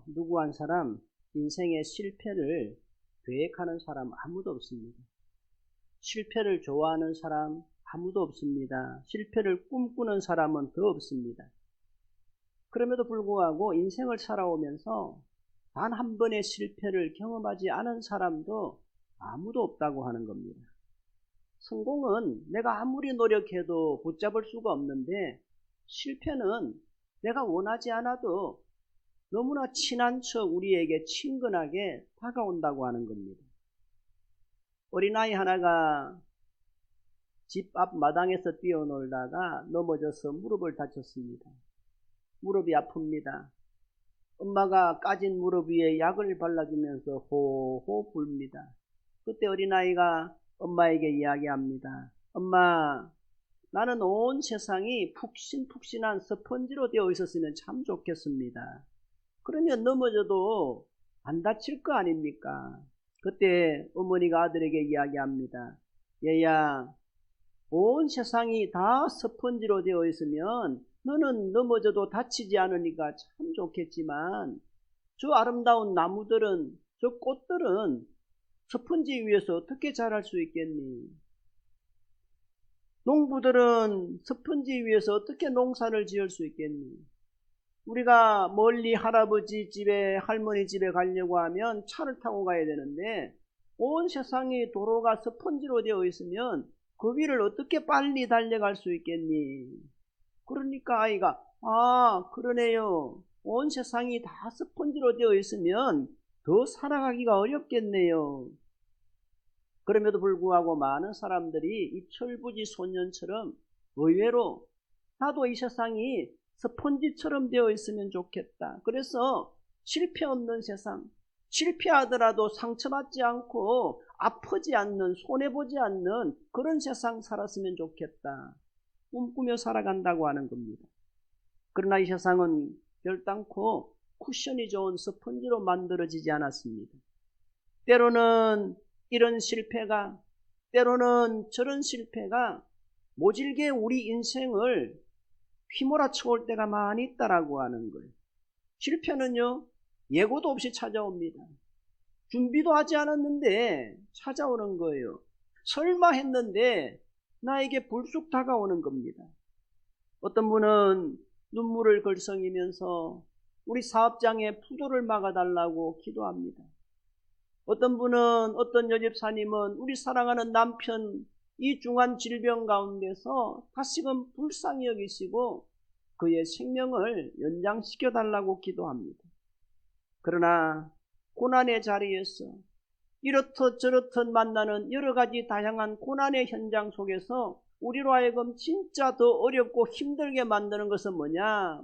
누구 한 사람 인생의 실패를 계획하는 사람 아무도 없습니다. 실패를 좋아하는 사람 아무도 없습니다. 실패를 꿈꾸는 사람은 더 없습니다. 그럼에도 불구하고 인생을 살아오면서 단 한 번의 실패를 경험하지 않은 사람도 아무도 없다고 하는 겁니다. 성공은 내가 아무리 노력해도 붙잡을 수가 없는데, 실패는 내가 원하지 않아도 너무나 친한 척 우리에게 친근하게 다가온다고 하는 겁니다. 어린아이 하나가 집 앞 마당에서 뛰어놀다가 넘어져서 무릎을 다쳤습니다. 무릎이 아픕니다. 엄마가 까진 무릎 위에 약을 발라주면서 호호 붑니다. 그때 어린아이가 엄마에게 이야기합니다. 엄마, 나는 온 세상이 푹신푹신한 스펀지로 되어 있었으면 참 좋겠습니다. 그러면 넘어져도 안 다칠 거 아닙니까? 그때 어머니가 아들에게 이야기합니다. 얘야, 온 세상이 다 스펀지로 되어 있으면 너는 넘어져도 다치지 않으니까 참 좋겠지만, 저 아름다운 나무들은, 저 꽃들은 스펀지 위에서 어떻게 자랄 수 있겠니? 농부들은 스펀지 위에서 어떻게 농사를 지을 수 있겠니? 우리가 멀리 할아버지 집에, 할머니 집에 가려고 하면 차를 타고 가야 되는데, 온 세상이 도로가 스펀지로 되어 있으면 그 위를 어떻게 빨리 달려갈 수 있겠니? 그러니까 아이가, 그러네요. 온 세상이 다 스펀지로 되어 있으면 더 살아가기가 어렵겠네요. 그럼에도 불구하고 많은 사람들이 이 철부지 소년처럼 의외로 나도 이 세상이 스펀지처럼 되어 있으면 좋겠다. 그래서 실패 없는 세상, 실패하더라도 상처받지 않고 아프지 않는, 손해보지 않는 그런 세상 살았으면 좋겠다. 꿈꾸며 살아간다고 하는 겁니다. 그러나 이 세상은 결단코 쿠션이 좋은 스펀지로 만들어지지 않았습니다. 때로는 이런 실패가, 때로는 저런 실패가 모질게 우리 인생을 휘몰아쳐 올 때가 많이 있다라고 하는 거예요. 실패는요, 예고도 없이 찾아옵니다. 준비도 하지 않았는데 찾아오는 거예요. 설마 했는데 나에게 불쑥 다가오는 겁니다. 어떤 분은 눈물을 글썽이면서 우리 사업장에 부도를 막아달라고 기도합니다. 어떤 분은, 어떤 여집사님은 우리 사랑하는 남편 이 중한 질병 가운데서 다시금 불쌍히 여기시고 그의 생명을 연장시켜 달라고 기도합니다. 그러나 고난의 자리에서 이렇듯 저렇듯 만나는 여러 가지 다양한 고난의 현장 속에서 우리로 하여금 진짜 더 어렵고 힘들게 만드는 것은 뭐냐?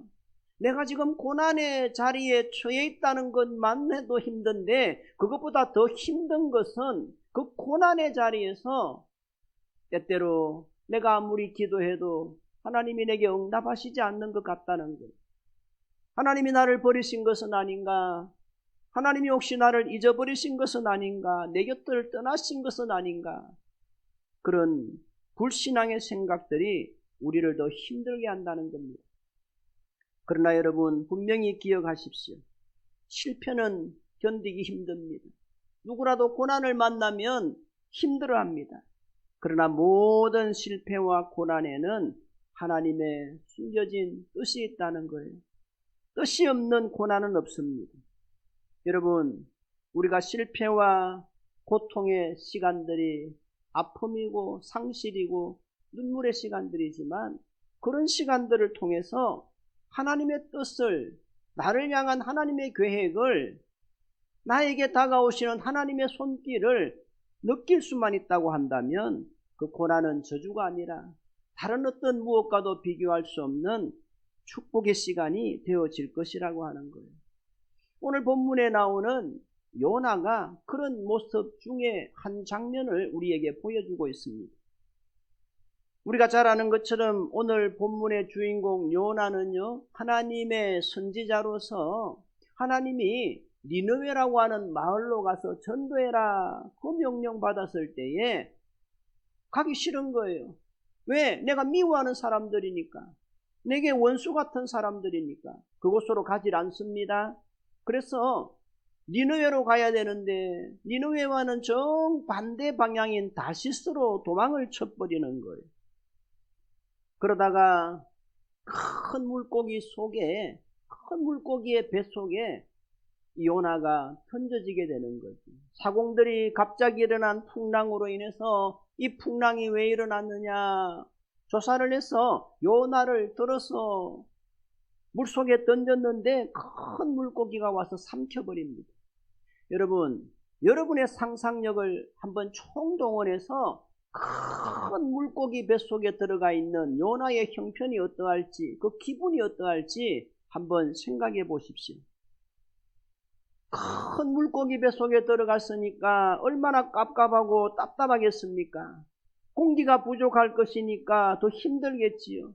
내가 지금 고난의 자리에 처해 있다는 것만 해도 힘든데, 그것보다 더 힘든 것은 그 고난의 자리에서 때때로 내가 아무리 기도해도 하나님이 내게 응답하시지 않는 것 같다는 것. 하나님이 나를 버리신 것은 아닌가? 하나님이 혹시 나를 잊어버리신 것은 아닌가? 내 곁을 떠나신 것은 아닌가? 그런 불신앙의 생각들이 우리를 더 힘들게 한다는 겁니다. 그러나 여러분, 분명히 기억하십시오. 실패는 견디기 힘듭니다. 누구라도 고난을 만나면 힘들어합니다. 그러나 모든 실패와 고난에는 하나님의 숨겨진 뜻이 있다는 거예요. 뜻이 없는 고난은 없습니다. 여러분, 우리가 실패와 고통의 시간들이 아픔이고 상실이고 눈물의 시간들이지만, 그런 시간들을 통해서 하나님의 뜻을, 나를 향한 하나님의 계획을, 나에게 다가오시는 하나님의 손길을 느낄 수만 있다고 한다면 그 고난은 저주가 아니라 다른 어떤 무엇과도 비교할 수 없는 축복의 시간이 되어질 것이라고 하는 거예요. 오늘 본문에 나오는 요나가 그런 모습 중에 한 장면을 우리에게 보여주고 있습니다. 우리가 잘 아는 것처럼 오늘 본문의 주인공 요나는요, 하나님의 선지자로서 하나님이 니느웨라고 하는 마을로 가서 전도해라 그 명령 받았을 때에 가기 싫은 거예요. 왜? 내가 미워하는 사람들이니까, 내게 원수 같은 사람들이니까 그곳으로 가질 않습니다. 그래서 니느웨로 가야 되는데 니느웨와는 정반대 방향인 다시스로 도망을 쳐버리는 거예요. 그러다가 큰 물고기의 뱃속에 요나가 던져지게 되는 거지. 사공들이 갑자기 일어난 풍랑으로 인해서 이 풍랑이 왜 일어났느냐 조사를 해서 요나를 들어서 물속에 던졌는데 큰 물고기가 와서 삼켜버립니다. 여러분, 여러분의 상상력을 한번 총동원해서 큰 물고기 뱃속에 들어가 있는 요나의 형편이 어떠할지, 그 기분이 어떠할지 한번 생각해 보십시오. 큰 물고기 뱃속에 들어갔으니까 얼마나 깝깝하고 답답하겠습니까? 공기가 부족할 것이니까 더 힘들겠지요.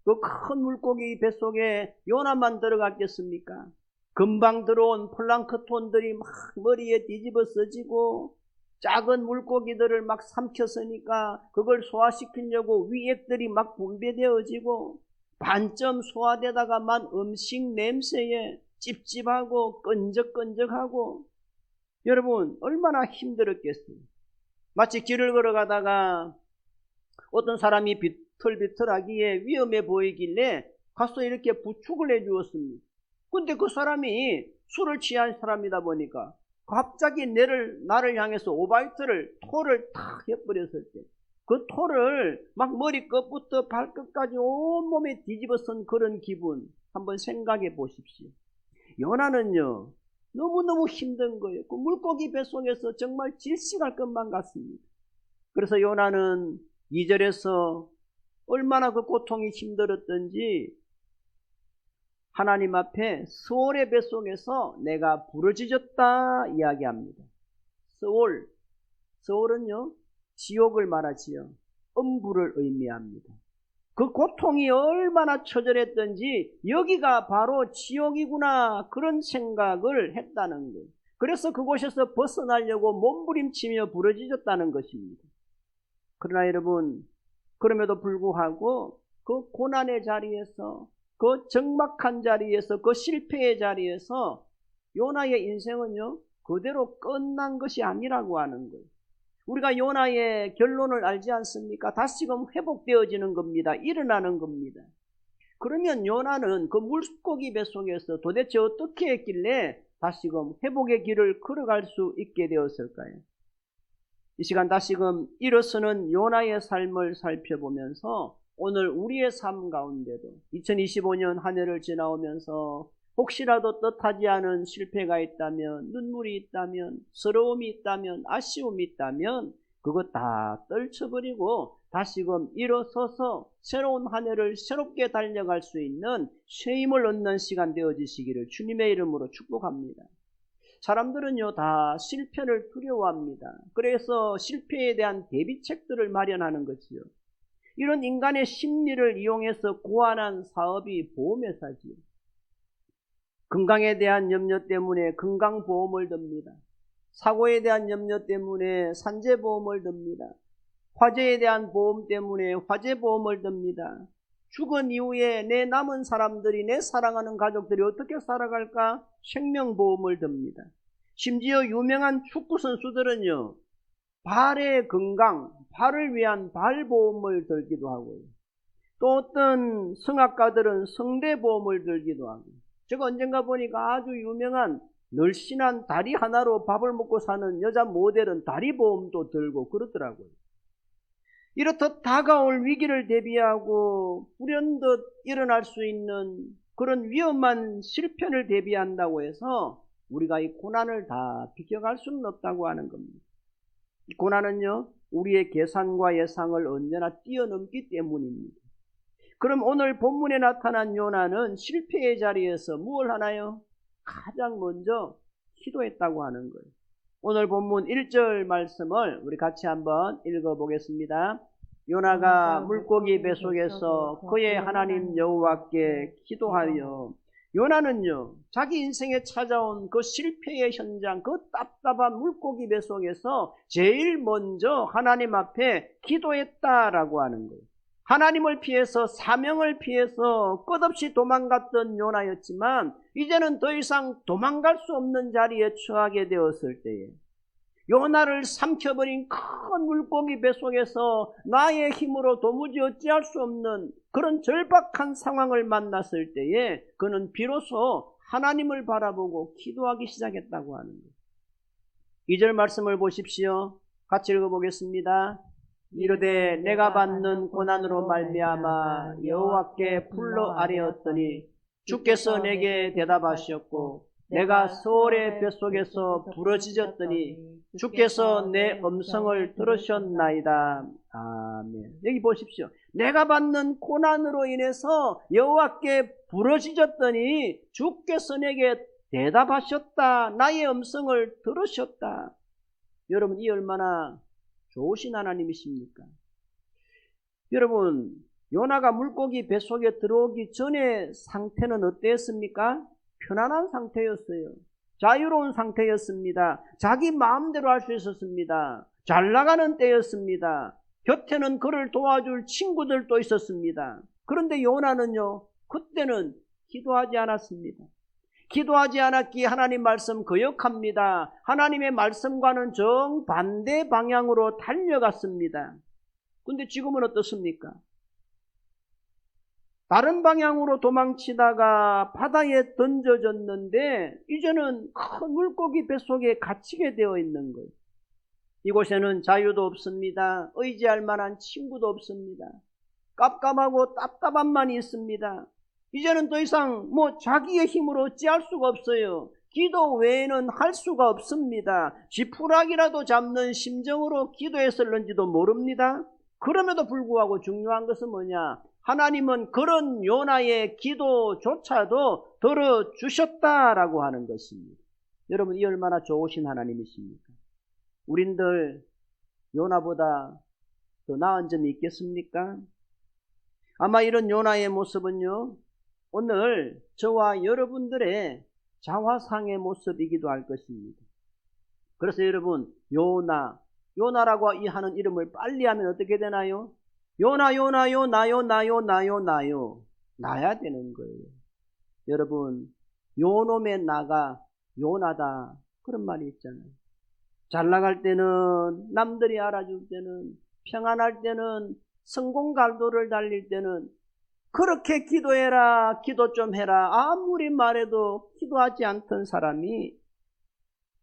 그 큰 물고기 뱃속에 요나만 들어갔겠습니까? 금방 들어온 플랑크톤들이 막 머리에 뒤집어 써지고 작은 물고기들을 막 삼켰으니까 그걸 소화시키려고 위액들이 막 분비되어지고 반쯤 소화되다가만 음식 냄새에 찝찝하고 끈적끈적하고 여러분 얼마나 힘들었겠어요. 마치 길을 걸어가다가 어떤 사람이 비틀비틀하기에 위험해 보이길래 가서 이렇게 부축을 해 주었습니다. 근데 그 사람이 술을 취한 사람이다 보니까 갑자기 나를 향해서 토를 탁 해버렸을 때 그 토를 막 머리끝부터 발끝까지 온몸에 뒤집어 쓴 그런 기분 한번 생각해 보십시오. 요나는요 너무너무 힘든 거예요. 그 물고기 뱃속에서 정말 질식할 것만 같습니다. 그래서 요나는 2절에서 얼마나 그 고통이 힘들었던지 하나님 앞에 스올의 뱃속에서 내가 부르짖었다 이야기합니다. 스올은요 지옥을 말하지요. 음부를 의미합니다. 그 고통이 얼마나 처절했던지 여기가 바로 지옥이구나 그런 생각을 했다는 거예요. 그래서 그곳에서 벗어나려고 몸부림치며 부르짖었다는 것입니다. 그러나 여러분 그럼에도 불구하고 그 고난의 자리에서 그 적막한 자리에서 그 실패의 자리에서 요나의 인생은요 그대로 끝난 것이 아니라고 하는 거예요. 우리가 요나의 결론을 알지 않습니까? 다시금 회복되어지는 겁니다. 일어나는 겁니다. 그러면 요나는 그 물고기 뱃속에서 도대체 어떻게 했길래 다시금 회복의 길을 걸어갈 수 있게 되었을까요? 이 시간 다시금 일어서는 요나의 삶을 살펴보면서 오늘 우리의 삶 가운데도 2025년 한 해를 지나오면서 혹시라도 뜻하지 않은 실패가 있다면, 눈물이 있다면, 서러움이 있다면, 아쉬움이 있다면 그것 다 떨쳐버리고 다시금 일어서서 새로운 한 해를 새롭게 달려갈 수 있는 새 힘을 얻는 시간 되어지시기를 주님의 이름으로 축복합니다. 사람들은요 다 실패를 두려워합니다. 그래서 실패에 대한 대비책들을 마련하는 것이요. 이런 인간의 심리를 이용해서 고안한 사업이 보험회사지요. 건강에 대한 염려 때문에 건강보험을 듭니다. 사고에 대한 염려 때문에 산재보험을 듭니다. 화재에 대한 보험 때문에 화재보험을 듭니다. 죽은 이후에 내 남은 사람들이 내 사랑하는 가족들이 어떻게 살아갈까 생명보험을 듭니다. 심지어 유명한 축구 선수들은요 발의 건강, 발을 위한 발보험을 들기도 하고요. 또 어떤 성악가들은 성대보험을 들기도 하고 제가 언젠가 보니까 아주 유명한 늘씬한 다리 하나로 밥을 먹고 사는 여자 모델은 다리보험도 들고 그러더라고요. 이렇듯 다가올 위기를 대비하고 불현듯 일어날 수 있는 그런 위험한 실편을 대비한다고 해서 우리가 이 고난을 다 비껴갈 수는 없다고 하는 겁니다. 이 고난은요 우리의 계산과 예상을 언제나 뛰어넘기 때문입니다. 그럼 오늘 본문에 나타난 요나는 실패의 자리에서 무엇을 하나요? 가장 먼저 기도했다고 하는 거예요. 오늘 본문 1절 말씀을 우리 같이 한번 읽어보겠습니다. 요나가 물고기 뱃속에서 그의 하나님 여호와께 기도하여 요나는요 자기 인생에 찾아온 그 실패의 현장, 그 답답한 물고기 뱃속에서 제일 먼저 하나님 앞에 기도했다라고 하는 거예요. 하나님을 피해서 사명을 피해서 끝없이 도망갔던 요나였지만 이제는 더 이상 도망갈 수 없는 자리에 처하게 되었을 때에 요나를 삼켜버린 큰 물고기 뱃속에서 나의 힘으로 도무지 어찌할 수 없는 그런 절박한 상황을 만났을 때에 그는 비로소 하나님을 바라보고 기도하기 시작했다고 하는 거예요. 2절 말씀을 보십시오. 같이 읽어보겠습니다. 이르되 내가 받는 고난으로 말미암아 여호와께 불러 아뢰었더니 주께서 내게 대답하셨고 내가 서울의 뱃속에서 부러지졌더니 주께서 내 음성을 들으셨나이다. 아멘. 여기 보십시오. 내가 받는 고난으로 인해서 여호와께 부러지졌더니 주께서 내게 대답하셨다. 나의 음성을 들으셨다. 여러분, 이 얼마나 좋으신 하나님이십니까? 여러분, 요나가 물고기 뱃속에 들어오기 전의 상태는 어땠습니까? 편안한 상태였어요. 자유로운 상태였습니다. 자기 마음대로 할 수 있었습니다. 잘 나가는 때였습니다. 곁에는 그를 도와줄 친구들도 있었습니다. 그런데 요나는요, 그때는 기도하지 않았습니다. 기도하지 않았기에 하나님 말씀 거역합니다. 하나님의 말씀과는 정반대 방향으로 달려갔습니다. 근데 지금은 어떻습니까? 다른 방향으로 도망치다가 바다에 던져졌는데 이제는 큰 물고기 뱃속에 갇히게 되어 있는 거예요. 이곳에는 자유도 없습니다. 의지할 만한 친구도 없습니다. 깝깝하고 답답함만 있습니다. 이제는 더 이상 자기의 힘으로 어찌할 수가 없어요. 기도 외에는 할 수가 없습니다. 지푸라기라도 잡는 심정으로 기도했을는지도 모릅니다. 그럼에도 불구하고 중요한 것은 뭐냐? 하나님은 그런 요나의 기도조차도 들어주셨다라고 하는 것입니다. 여러분, 이 얼마나 좋으신 하나님이십니까? 우린들 요나보다 더 나은 점이 있겠습니까? 아마 이런 요나의 모습은요, 오늘 저와 여러분들의 자화상의 모습이기도 할 것입니다. 그래서 여러분, 요나라고 하는 이름을 빨리 하면 어떻게 되나요? 나야 되는 거예요. 여러분, 요놈의 나가 요나다, 그런 말이 있잖아요. 잘 나갈 때는, 남들이 알아줄 때는, 평안할 때는, 성공 갈도를 달릴 때는 그렇게 기도해라, 기도 좀 해라, 아무리 말해도 기도하지 않던 사람이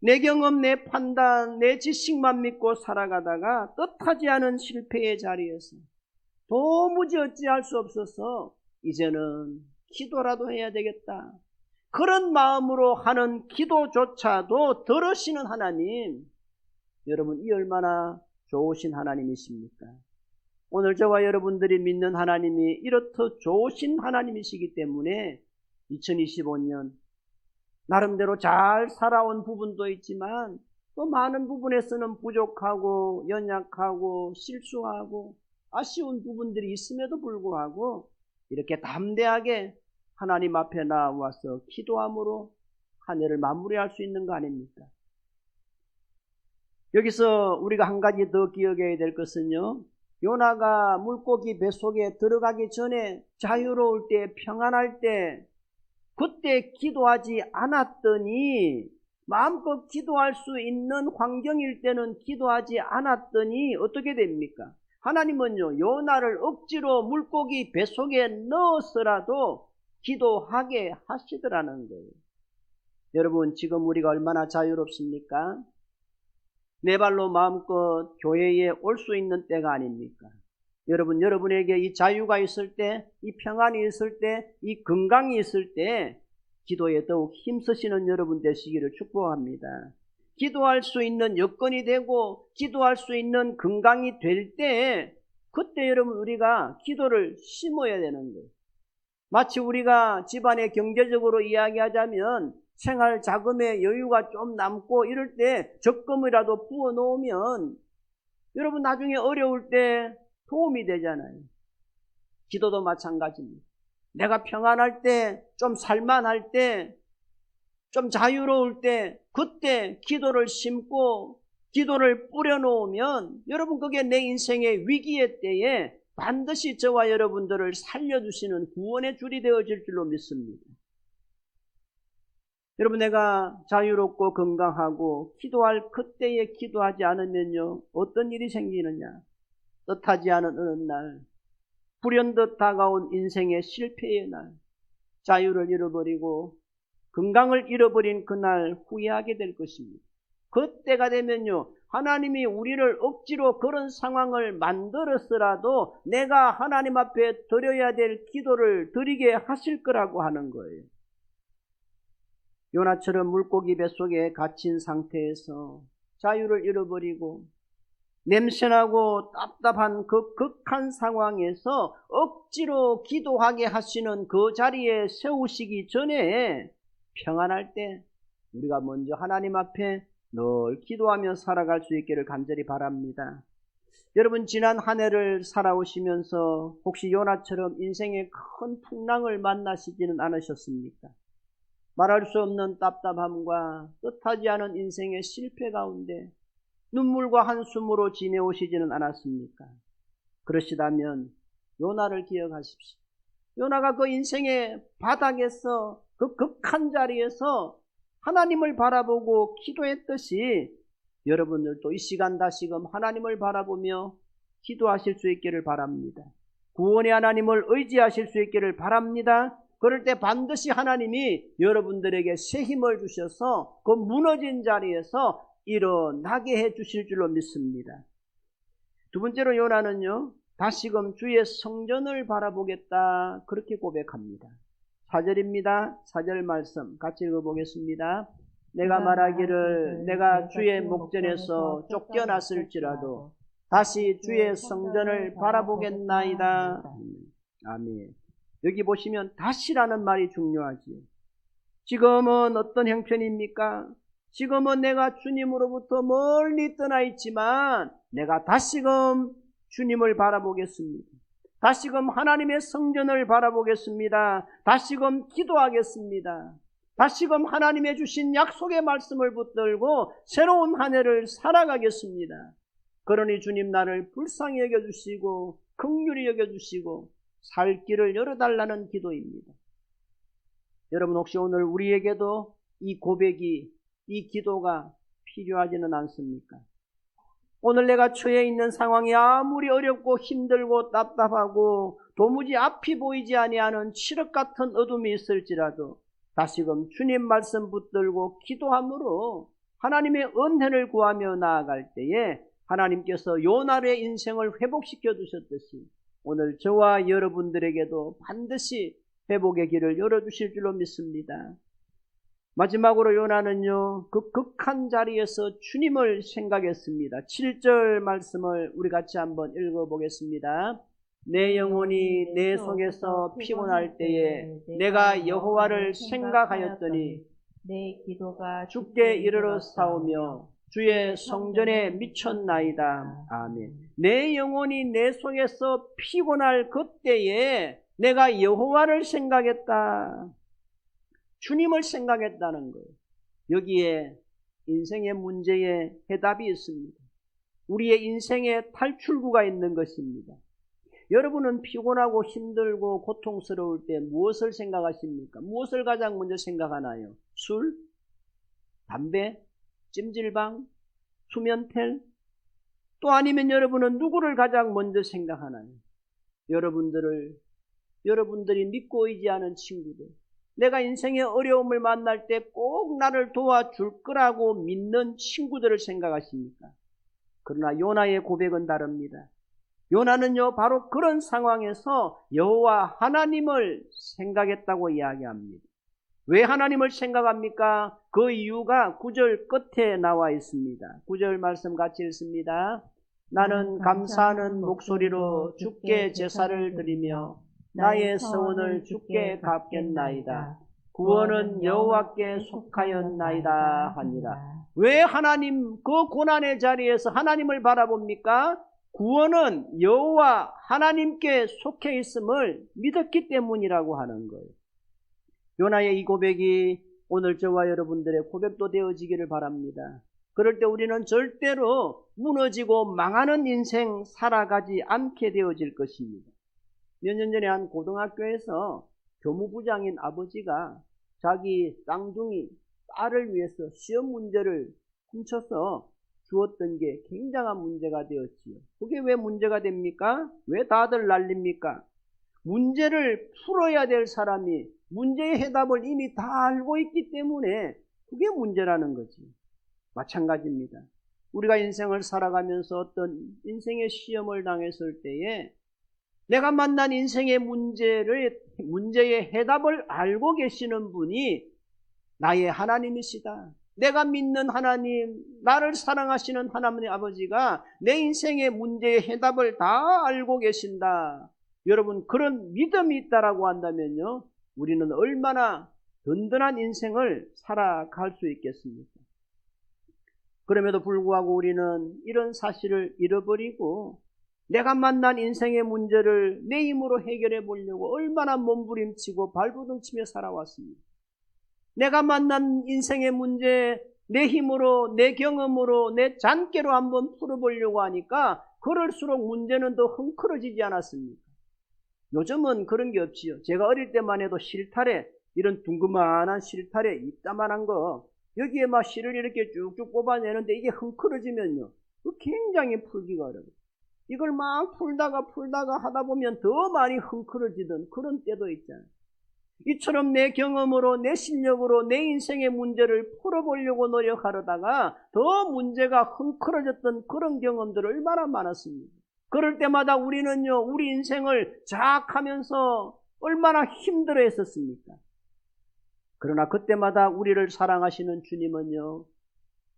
내 경험, 내 판단, 내 지식만 믿고 살아가다가 뜻하지 않은 실패의 자리에서 도무지 어찌할 수 없어서 이제는 기도라도 해야 되겠다, 그런 마음으로 하는 기도조차도 들으시는 하나님, 여러분, 이 얼마나 좋으신 하나님이십니까? 오늘 저와 여러분들이 믿는 하나님이 이렇듯 좋으신 하나님이시기 때문에 2025년 나름대로 잘 살아온 부분도 있지만 또 많은 부분에서는 부족하고 연약하고 실수하고 아쉬운 부분들이 있음에도 불구하고 이렇게 담대하게 하나님 앞에 나와서 기도함으로 한 해를 마무리할 수 있는 거 아닙니까? 여기서 우리가 한 가지 더 기억해야 될 것은요, 요나가 물고기 뱃속에 들어가기 전에 자유로울 때, 평안할 때, 그때 기도하지 않았더니, 마음껏 기도할 수 있는 환경일 때는 기도하지 않았더니 어떻게 됩니까? 하나님은요, 요나를 억지로 물고기 뱃속에 넣어서라도 기도하게 하시더라는 거예요. 여러분, 지금 우리가 얼마나 자유롭습니까? 내 발로 마음껏 교회에 올 수 있는 때가 아닙니까? 여러분, 여러분에게 이 자유가 있을 때, 이 평안이 있을 때, 이 건강이 있을 때 기도에 더욱 힘쓰시는 여러분 되시기를 축복합니다. 기도할 수 있는 여건이 되고 기도할 수 있는 건강이 될 때, 그때 여러분 우리가 기도를 심어야 되는 거예요. 마치 우리가 집안에 경제적으로 이야기하자면 생활 자금의 여유가 좀 남고 이럴 때 적금이라도 부어 놓으면 여러분 나중에 어려울 때 도움이 되잖아요. 기도도 마찬가지입니다. 내가 평안할 때, 좀 살만할 때, 좀 자유로울 때, 그때 기도를 심고 기도를 뿌려놓으면 여러분 그게 내 인생의 위기의 때에 반드시 저와 여러분들을 살려주시는 구원의 줄이 되어질 줄로 믿습니다. 여러분, 내가 자유롭고 건강하고 기도할 그때에 기도하지 않으면요, 어떤 일이 생기느냐? 뜻하지 않은 어느 날, 불현듯 다가온 인생의 실패의 날, 자유를 잃어버리고 건강을 잃어버린 그날 후회하게 될 것입니다. 그때가 되면요, 하나님이 우리를 억지로 그런 상황을 만들었으라도 내가 하나님 앞에 드려야 될 기도를 드리게 하실 거라고 하는 거예요. 요나처럼 물고기 뱃속에 갇힌 상태에서 자유를 잃어버리고 냄새나고 답답한 그 극한 상황에서 억지로 기도하게 하시는 그 자리에 세우시기 전에 평안할 때 우리가 먼저 하나님 앞에 늘 기도하며 살아갈 수 있기를 간절히 바랍니다. 여러분, 지난 한 해를 살아오시면서 혹시 요나처럼 인생의 큰 풍랑을 만나시지는 않으셨습니까? 말할 수 없는 답답함과 뜻하지 않은 인생의 실패 가운데 눈물과 한숨으로 지내오시지는 않았습니까? 그러시다면 요나를 기억하십시오. 요나가 그 인생의 바닥에서, 그 극한 자리에서 하나님을 바라보고 기도했듯이 여러분들도 이 시간 다시금 하나님을 바라보며 기도하실 수 있기를 바랍니다. 구원의 하나님을 의지하실 수 있기를 바랍니다. 그럴 때 반드시 하나님이 여러분들에게 새 힘을 주셔서 그 무너진 자리에서 일어나게 해 주실 줄로 믿습니다. 두 번째로 요나는요, 다시금 주의 성전을 바라보겠다, 그렇게 고백합니다. 4절입니다. 4절 말씀 같이 읽어보겠습니다. 내가 말하기를 내가 주의 목전에서 쫓겨났을지라도 다시 주의 성전을 바라보겠나이다. 아멘. 여기 보시면 다시라는 말이 중요하지요. 지금은 어떤 형편입니까? 지금은 내가 주님으로부터 멀리 떠나 있지만 내가 다시금 주님을 바라보겠습니다. 다시금 하나님의 성전을 바라보겠습니다. 다시금 기도하겠습니다. 다시금 하나님의 주신 약속의 말씀을 붙들고 새로운 한 해를 살아가겠습니다. 그러니 주님 나를 불쌍히 여겨주시고 긍휼히 여겨주시고 살 길을 열어달라는 기도입니다. 여러분, 혹시 오늘 우리에게도 이 고백이, 이 기도가 필요하지는 않습니까? 오늘 내가 처해 있는 상황이 아무리 어렵고 힘들고 답답하고 도무지 앞이 보이지 아니하는 칠흑 같은 어둠이 있을지라도 다시금 주님 말씀 붙들고 기도함으로 하나님의 은혜를 구하며 나아갈 때에 하나님께서 요나의 인생을 회복시켜 주셨듯이 오늘 저와 여러분들에게도 반드시 회복의 길을 열어주실 줄로 믿습니다. 마지막으로 요나는요, 그 극한 자리에서 주님을 생각했습니다. 7절 말씀을 우리 같이 한번 읽어보겠습니다. 내 영혼이 내 속에서 피곤할 때에 내가 여호와를 생각하였더니 내 기도가 주께 이르러 싸우며 주의 성전에 미쳤나이다. 아멘. 내 영혼이 내 속에서 피곤할 그때에 내가 여호와를 생각했다. 주님을 생각했다는 거예요. 여기에 인생의 문제에 해답이 있습니다. 우리의 인생에 탈출구가 있는 것입니다. 여러분은 피곤하고 힘들고 고통스러울 때 무엇을 생각하십니까? 무엇을 가장 먼저 생각하나요? 술? 담배? 찜질방? 수면텔? 또 아니면 여러분은 누구를 가장 먼저 생각하나요? 여러분들이 믿고 의지하는 친구들, 내가 인생의 어려움을 만날 때 꼭 나를 도와줄 거라고 믿는 친구들을 생각하십니까? 그러나 요나의 고백은 다릅니다. 요나는요, 바로 그런 상황에서 여호와 하나님을 생각했다고 이야기합니다. 왜 하나님을 생각합니까? 그 이유가 9절 끝에 나와 있습니다. 9절 말씀 같이 읽습니다. 나는 감사하는 목소리로 주께 제사를 드리며 나의 서원을 주께 갚겠나이다. 구원은 여호와께 속하였나이다 하니라. 왜 하나님 그 고난의 자리에서 하나님을 바라봅니까? 구원은 여호와 하나님께 속해 있음을 믿었기 때문이라고 하는 거예요. 요나의 이 고백이 오늘 저와 여러분들의 고백도 되어지기를 바랍니다. 그럴 때 우리는 절대로 무너지고 망하는 인생 살아가지 않게 되어질 것입니다. 몇 년 전에 한 고등학교에서 교무부장인 아버지가 자기 쌍둥이 딸을 위해서 시험 문제를 훔쳐서 주었던 게 굉장한 문제가 되었지요. 그게 왜 문제가 됩니까? 왜 다들 난립니까? 문제를 풀어야 될 사람이 문제의 해답을 이미 다 알고 있기 때문에 그게 문제라는 거지. 마찬가지입니다. 우리가 인생을 살아가면서 어떤 인생의 시험을 당했을 때에 내가 만난 인생의 문제의 해답을 알고 계시는 분이 나의 하나님이시다. 내가 믿는 하나님, 나를 사랑하시는 하나님의 아버지가 내 인생의 문제의 해답을 다 알고 계신다. 여러분, 그런 믿음이 있다라고 한다면요, 우리는 얼마나 든든한 인생을 살아갈 수 있겠습니까? 그럼에도 불구하고 우리는 이런 사실을 잃어버리고 내가 만난 인생의 문제를 내 힘으로 해결해 보려고 얼마나 몸부림치고 발부둥치며 살아왔습니다. 내가 만난 인생의 문제 내 힘으로, 내 경험으로, 내 잔꾀로 한번 풀어보려고 하니까 그럴수록 문제는 더 흥크러지지 않았습니까? 요즘은 그런 게 없지요. 제가 어릴 때만 해도 실타래, 이런 둥그만한 실타래, 이따만한 거 여기에 막 실을 이렇게 쭉쭉 뽑아내는데 이게 흥크러지면요, 굉장히 풀기가 어려워요. 이걸 막 풀다가 하다 보면 더 많이 흥크러지던 그런 때도 있잖아요. 이처럼 내 경험으로, 내 실력으로 내 인생의 문제를 풀어보려고 노력하려다가 더 문제가 흥크러졌던 그런 경험들 얼마나 많았습니까? 그럴 때마다 우리는요, 우리 인생을 자학하면서 얼마나 힘들어 했었습니까? 그러나 그때마다 우리를 사랑하시는 주님은요,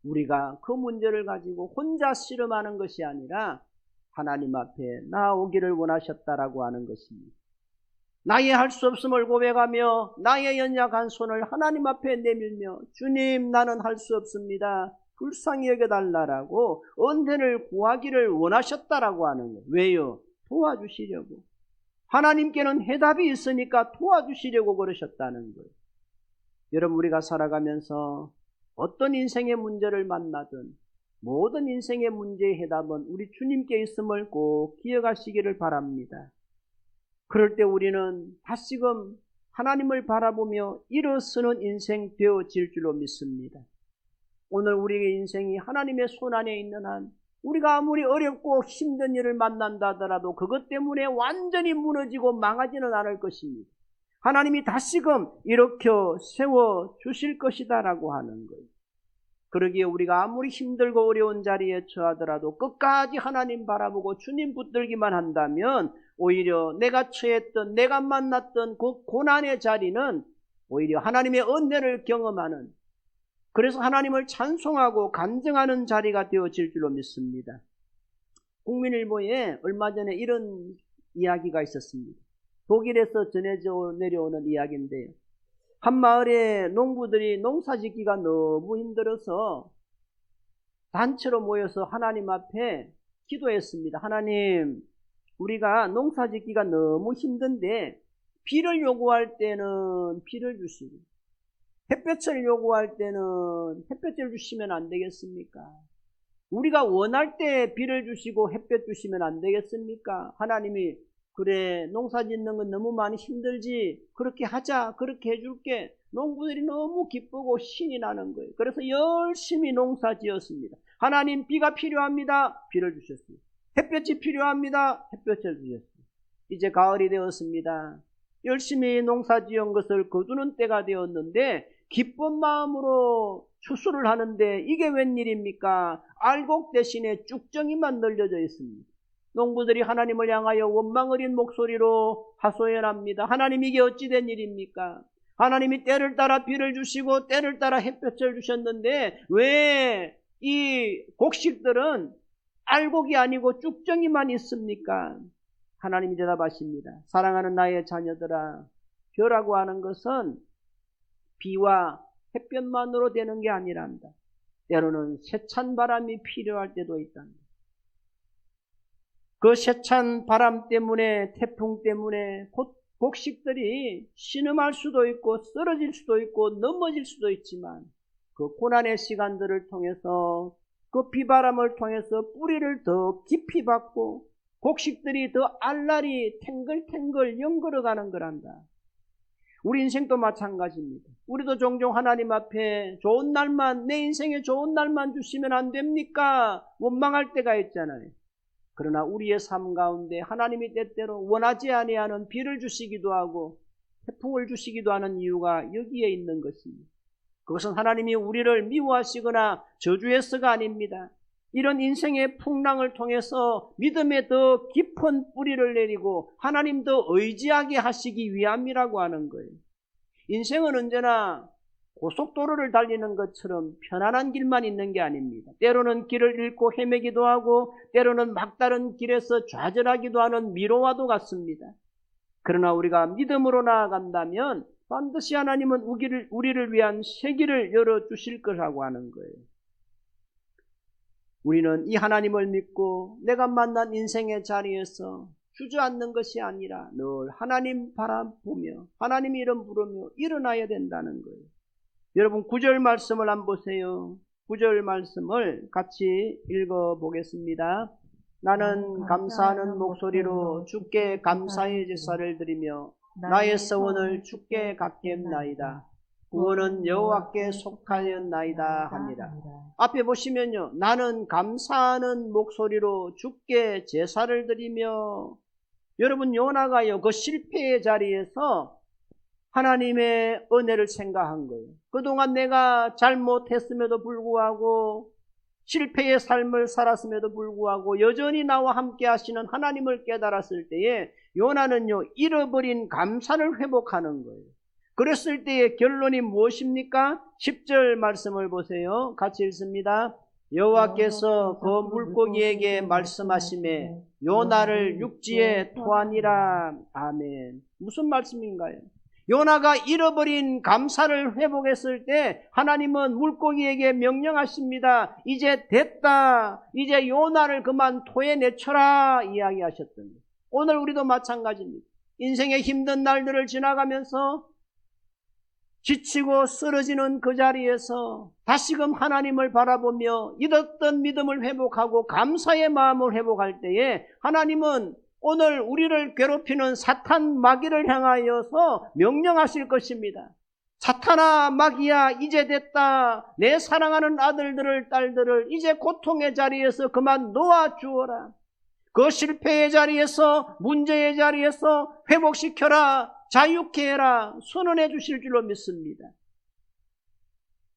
우리가 그 문제를 가지고 혼자 씨름하는 것이 아니라 하나님 앞에 나오기를 원하셨다라고 하는 것입니다. 나의 할 수 없음을 고백하며 나의 연약한 손을 하나님 앞에 내밀며 주님, 나는 할 수 없습니다. 불쌍히 여겨달라고 은혜를 구하기를 원하셨다라고 하는 거예요. 왜요? 도와주시려고. 하나님께는 해답이 있으니까 도와주시려고 그러셨다는 거예요. 여러분, 우리가 살아가면서 어떤 인생의 문제를 만나든 모든 인생의 문제의 해답은 우리 주님께 있음을 꼭 기억하시기를 바랍니다. 그럴 때 우리는 다시금 하나님을 바라보며 일어서는 인생 되어질 줄로 믿습니다. 오늘 우리의 인생이 하나님의 손 안에 있는 한 우리가 아무리 어렵고 힘든 일을 만난다 하더라도 그것 때문에 완전히 무너지고 망하지는 않을 것입니다. 하나님이 다시금 일으켜 세워주실 것이다라고 하는 거예요. 그러기에 우리가 아무리 힘들고 어려운 자리에 처하더라도 끝까지 하나님 바라보고 주님 붙들기만 한다면 오히려 내가 처했던, 내가 만났던 그 고난의 자리는 오히려 하나님의 은혜를 경험하는, 그래서 하나님을 찬송하고 간증하는 자리가 되어질 줄로 믿습니다. 국민일보에 얼마 전에 이런 이야기가 있었습니다. 독일에서 전해져 내려오는 이야기인데요. 한 마을에 농부들이 농사 짓기가 너무 힘들어서 단체로 모여서 하나님 앞에 기도했습니다. 하나님, 우리가 농사 짓기가 너무 힘든데 비를 요구할 때는 비를 주시고 햇볕을 요구할 때는 햇볕을 주시면 안 되겠습니까? 우리가 원할 때 비를 주시고 햇볕 주시면 안 되겠습니까? 하나님이 그래, 농사 짓는 건 너무 많이 힘들지, 그렇게 하자, 그렇게 해줄게. 농부들이 너무 기쁘고 신이 나는 거예요. 그래서 열심히 농사 지었습니다. 하나님, 비가 필요합니다. 비를 주셨습니다. 햇볕이 필요합니다. 햇볕을 주셨습니다. 이제 가을이 되었습니다. 열심히 농사 지은 것을 거두는 때가 되었는데 기쁜 마음으로 추수를 하는데 이게 웬일입니까? 알곡 대신에 쭉정이만 널려져 있습니다. 농부들이 하나님을 향하여 원망 어린 목소리로 하소연합니다. 하나님, 이게 어찌 된 일입니까? 하나님이 때를 따라 비를 주시고 때를 따라 햇볕을 주셨는데 왜 이 곡식들은 알곡이 아니고 쭉정이만 있습니까? 하나님이 대답하십니다. 사랑하는 나의 자녀들아, 벼라고 하는 것은 비와 햇볕만으로 되는 게 아니란다. 때로는 세찬 바람이 필요할 때도 있단다. 그 세찬 바람 때문에, 태풍 때문에 곡식들이 신음할 수도 있고 쓰러질 수도 있고 넘어질 수도 있지만 그 고난의 시간들을 통해서 그 비바람을 통해서 뿌리를 더 깊이 받고 곡식들이 더 알알이 탱글탱글 연걸어가는 거란다. 우리 인생도 마찬가지입니다. 우리도 종종 하나님 앞에 좋은 날만, 내 인생에 좋은 날만 주시면 안 됩니까? 원망할 때가 있잖아요. 그러나 우리의 삶 가운데 하나님이 때때로 원하지 아니하는 비를 주시기도 하고 태풍을 주시기도 하는 이유가 여기에 있는 것입니다. 그것은 하나님이 우리를 미워하시거나 저주해서가 아닙니다. 이런 인생의 풍랑을 통해서 믿음에 더 깊은 뿌리를 내리고 하나님 더 의지하게 하시기 위함이라고 하는 거예요. 인생은 언제나 고속도로를 달리는 것처럼 편안한 길만 있는 게 아닙니다. 때로는 길을 잃고 헤매기도 하고 때로는 막다른 길에서 좌절하기도 하는 미로와도 같습니다. 그러나 우리가 믿음으로 나아간다면 반드시 하나님은 우리를 위한 새 길을 열어주실 거라고 하는 거예요. 우리는 이 하나님을 믿고 내가 만난 인생의 자리에서 주저앉는 것이 아니라 늘 하나님 바라보며 하나님 이름 부르며 일어나야 된다는 거예요. 여러분 9절 말씀을 한번 보세요. 9절 말씀을 같이 읽어보겠습니다. 나는 감사하는 목소리로 주께 감사의 제사를 드리며 나의 서원을 주께 갚겠나이다. 구원은 여호와께 속하였나이다 하니라. 앞에 보시면요, 나는 감사하는 목소리로 주께 제사를 드리며, 여러분 요나가요 그 실패의 자리에서 하나님의 은혜를 생각한 거예요. 그동안 내가 잘못했음에도 불구하고 실패의 삶을 살았음에도 불구하고 여전히 나와 함께 하시는 하나님을 깨달았을 때에 요나는요 잃어버린 감사를 회복하는 거예요. 그랬을 때의 결론이 무엇입니까? 10절 말씀을 보세요. 같이 읽습니다. 여호와께서 그 물고기에게 말씀하시매 요나를 육지에 토하니라. 아멘. 무슨 말씀인가요? 요나가 잃어버린 감사를 회복했을 때 하나님은 물고기에게 명령하십니다. 이제 됐다. 이제 요나를 그만 토해내쳐라 이야기하셨던 거예요. 오늘 우리도 마찬가지입니다. 인생의 힘든 날들을 지나가면서 지치고 쓰러지는 그 자리에서 다시금 하나님을 바라보며 잃었던 믿음을 회복하고 감사의 마음을 회복할 때에 하나님은 오늘 우리를 괴롭히는 사탄 마귀를 향하여서 명령하실 것입니다. 사탄아 마귀야 이제 됐다. 내 사랑하는 아들들을 딸들을 이제 고통의 자리에서 그만 놓아주어라. 그 실패의 자리에서 문제의 자리에서 회복시켜라. 자유케 해라. 선언해 주실 줄로 믿습니다.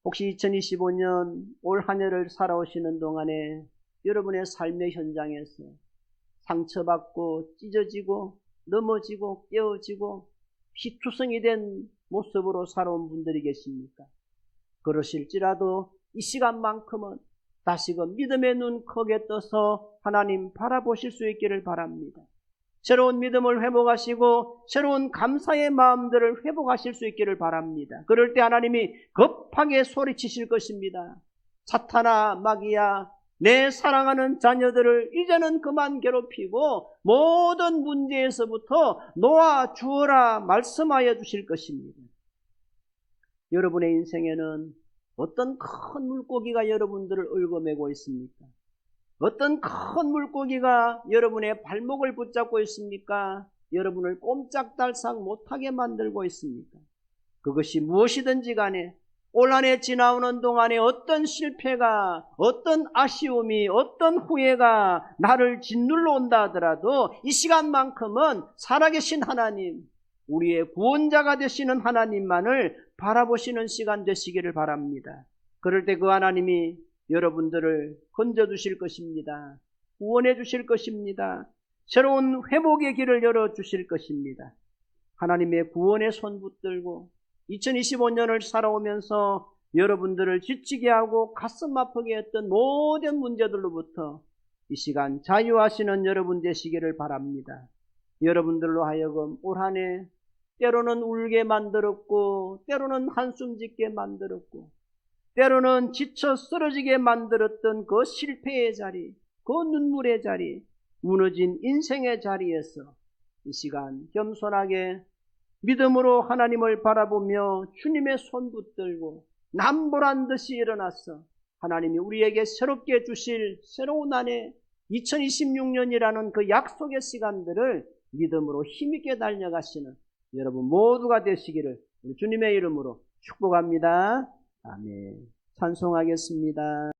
혹시 2025년 올 한 해를 살아오시는 동안에 여러분의 삶의 현장에서 상처받고 찢어지고 넘어지고 깨어지고 피투성이 된 모습으로 살아온 분들이 계십니까? 그러실지라도 이 시간만큼은 다시금 믿음의 눈 크게 떠서 하나님 바라보실 수 있기를 바랍니다. 새로운 믿음을 회복하시고 새로운 감사의 마음들을 회복하실 수 있기를 바랍니다. 그럴 때 하나님이 급하게 소리치실 것입니다. 사탄아 마귀야 내 사랑하는 자녀들을 이제는 그만 괴롭히고 모든 문제에서부터 놓아주어라 말씀하여 주실 것입니다. 여러분의 인생에는 어떤 큰 물고기가 여러분들을 얽어매고 있습니까? 어떤 큰 물고기가 여러분의 발목을 붙잡고 있습니까? 여러분을 꼼짝달싹 못하게 만들고 있습니까? 그것이 무엇이든지 간에 올 한 해 지나오는 동안에 어떤 실패가, 어떤 아쉬움이, 어떤 후회가 나를 짓눌러 온다 하더라도 이 시간만큼은 살아계신 하나님, 우리의 구원자가 되시는 하나님만을 바라보시는 시간 되시기를 바랍니다. 그럴 때 그 하나님이 여러분들을 건져주실 것입니다. 구원해 주실 것입니다. 새로운 회복의 길을 열어주실 것입니다. 하나님의 구원의 손 붙들고 2025년을 살아오면서 여러분들을 지치게 하고 가슴 아프게 했던 모든 문제들로부터 이 시간 자유하시는 여러분 되시기를 바랍니다. 여러분들로 하여금 올 한 해 때로는 울게 만들었고 때로는 한숨 짓게 만들었고 때로는 지쳐 쓰러지게 만들었던 그 실패의 자리, 그 눈물의 자리, 무너진 인생의 자리에서 이 시간 겸손하게 믿음으로 하나님을 바라보며 주님의 손 붙들고 남보란 듯이 일어났어. 하나님이 우리에게 새롭게 주실 새로운 한 해 2026년이라는 그 약속의 시간들을 믿음으로 힘있게 달려가시는 여러분 모두가 되시기를 우리 주님의 이름으로 축복합니다. 아멘. 찬송하겠습니다.